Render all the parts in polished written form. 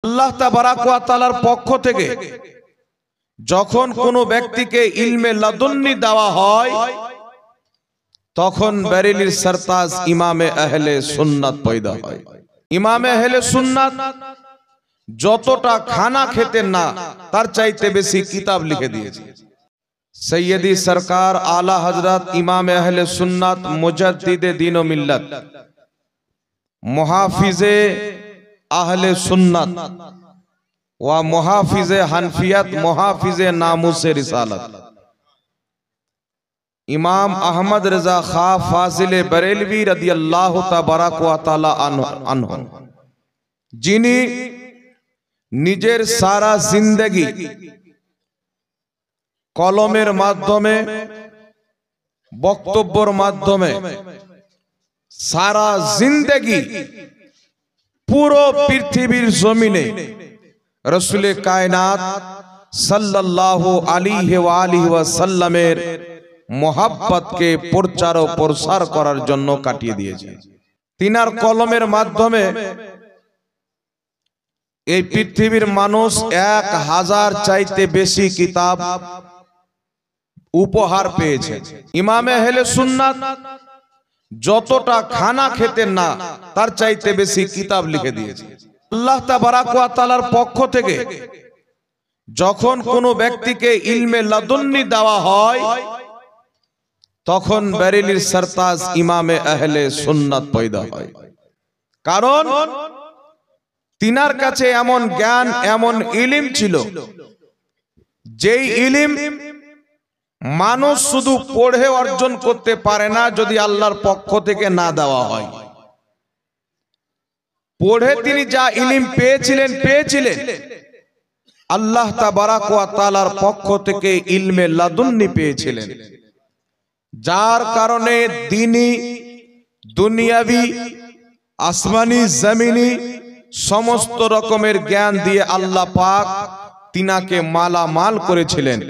আল্লাহ তাবারাক ওয়া তাআলার পক্ষ থেকে যখন কোনো ব্যক্তিকে ইলমে লাদুন্নি দেওয়া হয় তখন বেরেলির সরতাজ ইমামে আহলে সুন্নাত পয়দা হয়। ইমামে আহলে সুন্নাত যতটা খানা খেতেন না তার চাইতে বেশি কিতাব লিখে দিয়েছে। সৈয়দি সরকার আলা হযরত ইমামে আহলে সুন্নাত মুজাদ্দিদে দ্বীন ও মিল্লাত মুহাফিজে আহলে সুন্নাত ওয়া মুহাফিজে হানফিয়াত মুহাফিজে নামুসে রিসালাত ইমাম আহমদ রেজা খা ফাজিলে বরেলভী রাদিয়াল্লাহু তাবারাক ওয়া তাআলা আনহু, যিনি নিজের সারা জিন্দেগি কলমের মাধ্যমে বক্তব্যের মাধ্যমে সারা জিন্দেগি পুরো পৃথিবীর জমিনে রাসূলে কায়নাত সাল্লাল্লাহু আলাইহি ওয়া আলিহি ওয়াসাল্লামের মোহাব্বতকে প্রচার ও প্রসার করার জন্য কাটিয়ে দিয়েছে। তিনার কলমের মাধ্যমে এই পৃথিবীর মানুষ 1000 চাইতে বেশি কিতাব উপহার পেয়েছে। ইমামে আহলে সুন্নাত যতটা খানা খেতেন না তার চাইতে বেশি কিতাব লিখে দিয়েছে। আল্লাহ তাবারাক ওয়া তাআলার পক্ষ থেকে যখন কোনো ব্যক্তিকে ইলমে লাদুন্নি দেওয়া হয় তখন বেরেলির সরতাজ ইমামে আহলে সুন্নাত পয়দা হয়। কারণ তিনার কাছে এমন জ্ঞান এমন ইলম ছিল যেই ইলম মানুষ শুধু পড়ে অর্জন করতে পারে না যদি আল্লাহর পক্ষ থেকে না দেওয়া হয়। পড়ে তিনি যা ইলম পেয়েছিলেন আল্লাহ তাবারাক ওয়া তাআলার পক্ষ থেকে ইলমে লাদুন্নি পেয়েছিলেন, যার কারণে দ্বীনি দুনিয়াবি আসমানি জমিনি সমস্ত রকমের জ্ঞান দিয়ে আল্লাহ পাক তিনাকে মালামাল করেছিলেন।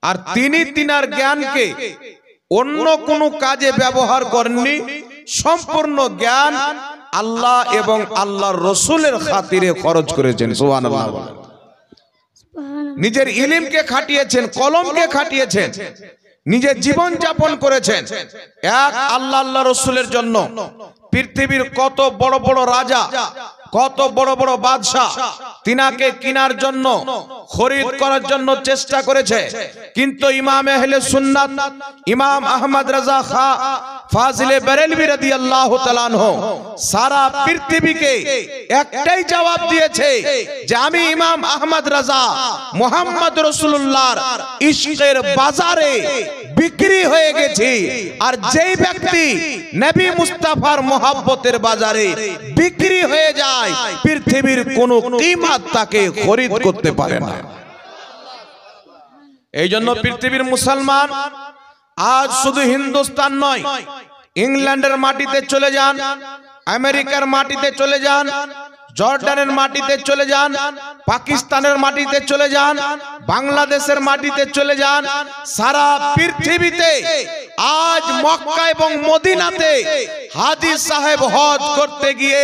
আর তিনি তিনার জ্ঞানকে অন্য কোনো কাজে ব্যবহার করেননি, সম্পূর্ণ জ্ঞান আল্লাহ এবং আল্লাহর রাসূলের খাতিরে খরচ করেছেন। সুবহানাল্লাহ। নিজের ইলমকে খাটিয়েছেন, কলমকে খাটিয়েছেন, নিজের জীবন যাপন করেছেন এক আল্লাহ আল্লাহ রাসূলের জন্য। পৃথিবীর কত বড় বড় রাজা, কত বড় বড় বাদশা তিনাকে কিনার জন্য খরিদ করার জন্য চেষ্টা করেছে, কিন্তু ইমাম আহলে সুন্নাত ইমাম আহমদ রেজা খা ফাজিলে বেরেলভী রাদিয়াল্লাহু তাআলা আনহু সারা পৃথিবীকে একটাই জবাব দিয়েছে যে আমি ইমাম আহমদ রেজা মুহাম্মদ রাসূলুল্লাহর ইশকের বাজারে বিক্রি হয়ে গেছি। আর যেই ব্যক্তি নবী মুস্তাফার মোহাব্বতের বাজারে বিক্রি হয়ে যায় পৃথিবীর কোনো কিমত তাকে খরিদ করতে পারে না। এই জন্য পৃথিবীর মুসলমান আজ শুধু হিন্দুস্তান নয়, ইংল্যান্ডের মাটিতে চলে যান, আমেরিকার মাটিতে চলে যান, জর্ডানের মাটিতে চলে যান, পাকিস্তানের মাটিতে চলে যান, বাংলাদেশের মাটিতে চলে যান, সারা পৃথিবীতে আজ মক্কা এবং মদিনাতে হাজী সাহেব হজ করতে গিয়ে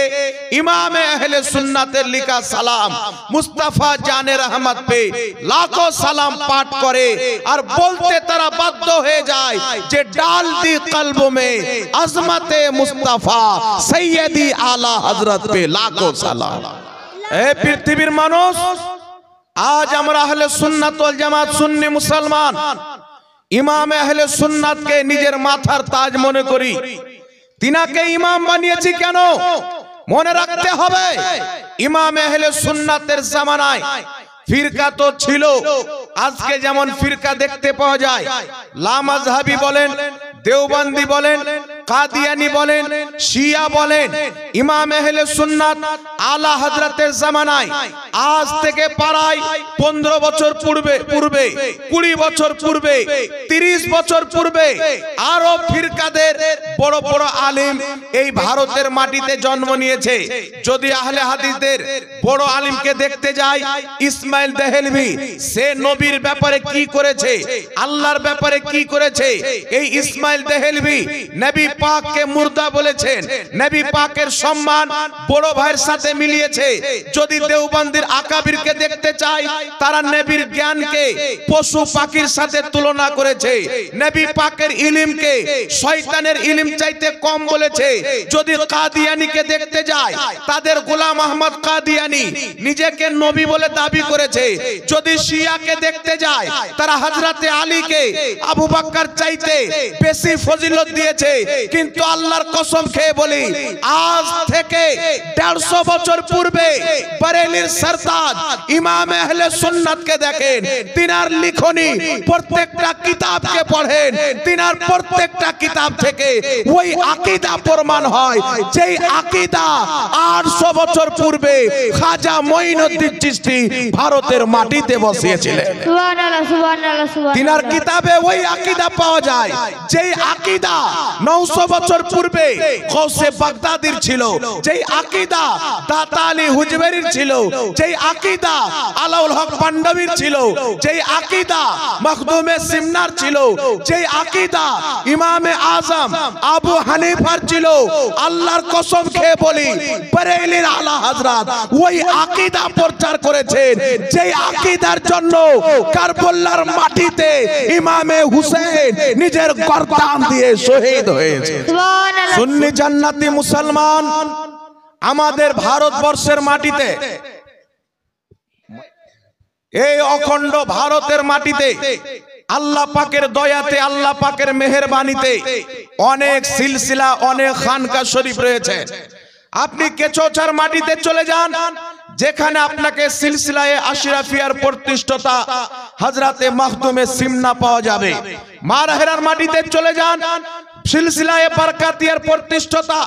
ইমামে আহলে সুন্নাতের লিখা সালাম মুস্তাফা জানে রহমত পে লাখো সালাম পাঠ করে আর বলতে তারা বাধ্য হয়ে যায় যে ডাল দি কলব মে আজমতে মুস্তাফা সৈয়দি আলা হযরত পে লাখো সালাম। এ পৃথিবীর মানুষ, আজ আমরা আহলে সুন্নাত ওয়াল জামাত সুন্নি মুসলমান ইমামে আহলে সুন্নাতকে নিজের মাথার তাজ মনে করি। তিনাকে ইমাম বানিয়েছি কেন? মনে রাখতে হবে ইমামে আহলে সুন্নাতের জামানায় ফিরকা তো ছিল, আজকে যেমন ফিরকা দেখতে পাওয়া যায়, লামাযহাবি বলেন, দেওবন্দি বলেন, কাদিয়ানি বলেন, শিয়া বলেন, ইমাম আহলে সুন্নাত আলা হযরতের জামানায় আজ থেকে প্রায় 15 বছর পূর্বে 20 বছর পূর্বে 30 বছর পূর্বে আরো ফিরকাদের বড় বড় আলেম এই ভারতের মাটিতে জন্ম নিয়েছে। যদি আহলে হাদিসদের বড় আলেমকে দেখতে যাই, ইসমাইল দেহলভী, সে নবীর ব্যাপারে কি করেছে, আল্লাহর ব্যাপারে কি করেছে, এই ইসমাইল দেহলভী নবী পাককে মুর্দা বলেছেন, নবী পাকের সম্মান বড় ভাইয়ের সাথে মিলিয়েছে। যদি দেওবন্দির আকাবিরকে দেখতে চাই, তারা নবীর জ্ঞানকে পশু পাখির সাথে তুলনা করেছে, নবী পাকের ইলমকে শয়তানের ইলম চাইতে কম বলেছে। যদি কাদিয়ানীকে দেখতে যায়, তাদের গোলাম আহমদ কাদিয়ানী নিজেকে নবী বলে দাবি করেছে। যদি শিয়াকে দেখতে যায়, তারা হযরতে আলীকে আবু বকর চাইতে বেশি ফজিলত দিয়েছে। কিন্তু আল্লাহর কসম খেয়ে বলি, আজ থেকে 150 বছর পূর্বে বরেলির সরতাজ ইমাম আহলে সুন্নাতকে দেখেন, তিনার লিখনি প্রত্যেকটা কিতাবকে পড়েন, তিনার প্রত্যেকটা কিতাব থেকে ওই আকীদা প্রমাণ হয় যেই আকীদা 800 বছর পূর্বে খাজা মঈনুদ্দিন চিশতি ভারতের মাটিতে বসিয়েছিলেন। সুবহানাল্লাহ, সুবহানাল্লাহ, সুবহানাল্লাহ। তিনার কিতাবে ওই আকীদা পাওয়া যায় যেই আকীদা 900 বছর পূর্বে গৌসে বাগদাদির ছিল, যেই আকীদা দাতা আলী হুজবেরির ছিল, যেই আকীদা আলাউল হক পান্ডবীর ছিল, যেই আকীদা মখদুমে সিমনার ছিল, যেই আকীদা ইমামে আজম আবু হানিফার ছিল। আল্লাহর কসম খেয়ে বলি, বরেলির আলা হযরত ওই আকীদা প্রচার করেছেন যেই আকীদার জন্য কারবালার মাটিতে ইমামে হুসেন নিজের গর্দান দিয়ে শহীদ হয়েছে। সুবহানাল্লাহ। সুন্নি জান্নাতি মুসলমান আমাদের ভারতবর্ষের মাটিতে, এই অখণ্ড ভারতের মাটিতে আল্লাহ পাকের দয়াতে, আল্লাহ পাকের মেহেরবানিতে অনেক সিলসিলা, অনেক খানকা শরীফ রয়েছে। আপনি কেচোচার মাটিতে চলে যান, যেখানে আপনাকে সিলসিলায়ে আশরাফিয়ার প্রতিষ্ঠাতা হযরতে মাখদুমে সিমনা পাওয়া যাবে। মারহেরার মাটিতে চলে যান, সিলসিলায়ে বরকাতিয়ার প্রতিষ্ঠাতা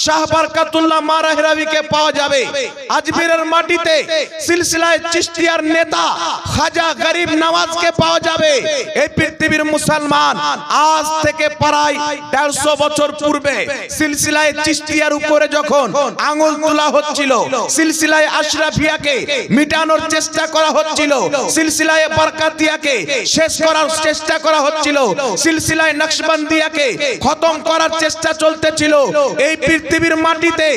শাহ বরকতুল্লাহ মারহেরাবিকে পাওয়া যাবে। আজমিরের মাটিতে সিলসিলায়ে চিশতিয়ার নেতা খাজা গরিব নওয়াজকে পাওয়া যাবে। এই পৃথিবীর মুসলমান আজ থেকে প্রায় 150 বছর পূর্বে সিলসিলায়ে চিশতিয়ার উপরে যখন আঙ্গুল তোলা হচ্ছিল, সিলসিলায়ে আশরাফিয়াকে মিটানোর চেষ্টা করা হচ্ছিল, সিলসিলায়ে বরকাতিয়াকে শেষ করার চেষ্টা করা হচ্ছিল, সিলসিলায়ে নকশবন্দিয়াকে খতম করার চেষ্টা চলতেছিল, এই পৃথিবীর মাটিতে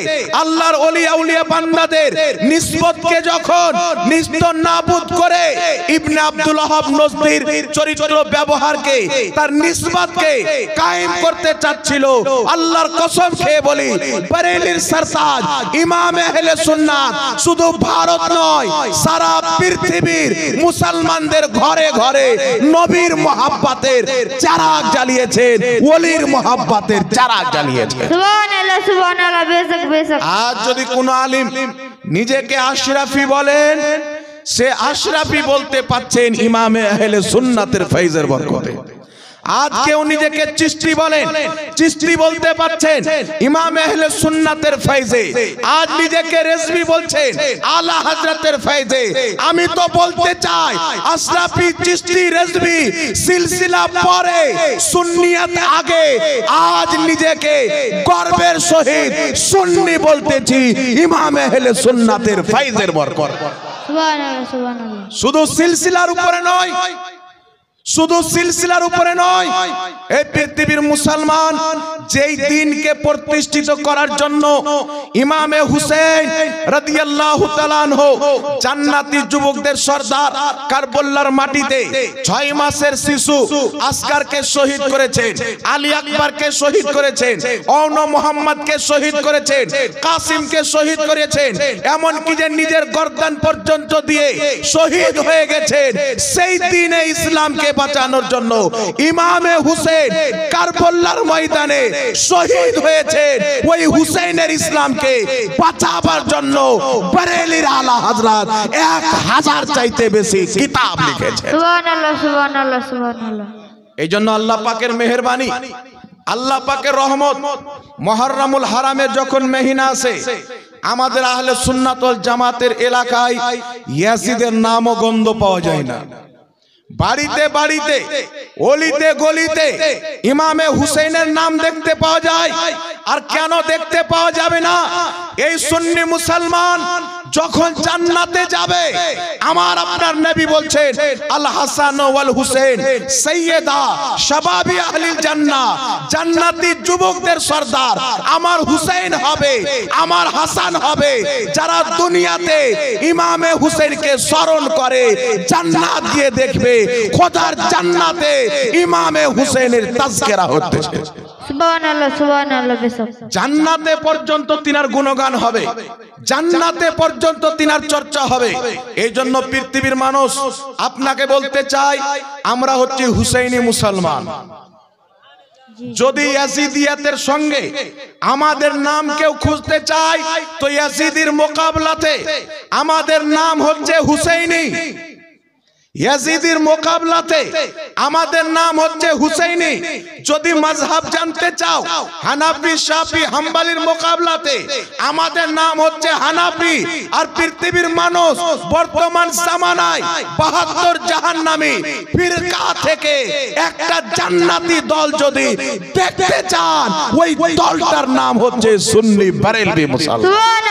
আল্লাহর ওলি আউলিয়া বান্দাদের নিসবতকে যখন নিস্তনাবুদ করে ইবনে আব্দুল ওয়াহাব নজদির চরিত্র ব্যবহারকে, তার নিসবতকে কায়েম করতে চাচ্ছিল, আল্লাহর কসম খেয়ে বলি, বরেলির সরতাজ ইমাম আহলে সুন্নাত শুধু ভারত নয়, সারা পৃথিবীর মুসলমানদের ঘরে ঘরে নবীর মুহাব্বতের চারাগ জ্বালিয়েছেন, ওলির মুহাব্বতের চারাগ জ্বালিয়েছেন। সুবহানাল্লাহ, সুবহানাল্লাহ, বেশক বেশক। আজ যদি কোন আলিম নিজেকে আশরাফি বলেন, সে আশরাফি বলতে পাচ্ছেন ইমামে আহলে সুন্নাতের ফয়জের বরকতে। আজ কেউ নিজেকে চিশতি বলেন, চিশতি বলতে পাচ্ছেন ইমামে আহলে সুন্নাতের ফয়জে। আজ নিজেকে রেজভি বলছেন আলা হযরতের ফয়জে। আমি তো বলতে চাই আশরাফি, চিশতি, রেজভি সিলসিলা পরে, সুন্নিয়ত আগে। আজ নিজেকে গর্বের সহিত সুন্নি বলতেছি ইমামে আহলে সুন্নাতের ফয়জের বরকত। সুবহানাল্লাহ, সুবহানাল্লাহ। শুধু সিলসিলার উপরে নয়, শুধু সিলসিলার উপরে নয়, এই পৃথিবীর মুসলমান যেই দ্বীনকে প্রতিষ্ঠিত করার জন্য ইমামে হুসেন রাদিয়াল্লাহু তাআলা আনহু জান্নাতি যুবকদের সরদার কারবালার মাটিতে 6 মাসের শিশু আসকারকে শহীদ করেছেন, আলী আকবরকে শহীদ করেছেন, অওন মুহাম্মদকে শহীদ করেছেন, কাসিমকে শহীদ করেছেন, এমন কি যে নিজের গর্দান পর্যন্ত দিয়ে শহীদ হয়ে গেছেন। সেই দ্বীনে ইসলামকে বাঁচানোর জন্য ইমামে হুসেন কারবালার ময়দানে শহীদ হয়েছেন। ওই হুসেনের ইসলামকে বাঁচাবার জন্য বরেলির আলা হযরত 1000 চাইতে বেশি কিতাব লিখেছেন। সুবহানাল্লাহ, সুবহানাল্লাহ, সুবহানাল্লাহ। এই জন্য আল্লাহ পাকের মেহেরবানি, আল্লাহ পাকের রহমত, মুহররমুল হারামে যখন মহিনা আসে, আমাদের আহলে সুন্নাত ওয়াল জামাতের এলাকায় ইয়াজিদের নাম ও গন্ধ পাওয়া যায় না। বাড়িতে বাড়িতে, অলিতে গলিতে ইমামে হুসেনের নাম দেখতে পাওয়া যায়। আর কেন দেখতে পাওয়া যাবে না? এই সুন্নি মুসলমান যখন জান্নাতে যাবে আমার আপনার নবী বলছেন আল হাসান ওয়াল হুসেন সাইয়্যিদা শাবাবি আহলিল জান্নাহ, জান্নাতি যুবকদের সরদার আমার হুসেন হবে, আমার হাসান হবে। যারা দুনিয়াতে ইমামে হুসেনকে স্মরণ করে জান্নাত গিয়ে দেখবে খোদার জান্নাতে ইমামে হুসেনের তাজকিরা হচ্ছে। সুবহানাল্লাহ সুবহানাল্লাহ বেশক। জান্নাতে পর্যন্ত তিনার গুণগান হবে, জান্নাতে পর্যন্ত তিনার চর্চা হবে। এই জন্য পৃথিবীর মানুষ আপনাকে বলতে চাই আমরা হচ্ছি হুসাইনি মুসলমান। যদি ইয়াজিদিয়াতের সঙ্গে আমাদের নাম কেউ খুঁজতে চায় তো ইয়াজিদির মোকাবলাতে আমাদের নাম হচ্ছে হুসাইনি। ইয়াজিদির মোকাবলাতে আমাদের নাম হচ্ছে হুসাইনি। যদি মাযহাব জানতে চাও হানাফি শাফি হাম্বলির মোকাবলাতে আমাদের নাম হচ্ছে হানাফি। আর পৃথিবীর মানুষ বর্তমান জামানায় 72 জাহান্নামী ফিরকা থেকে একটা জান্নাতি দল যদি দেখতে চান ওই দলটার নাম হচ্ছে সুন্নি বারেলভি মুসলমান।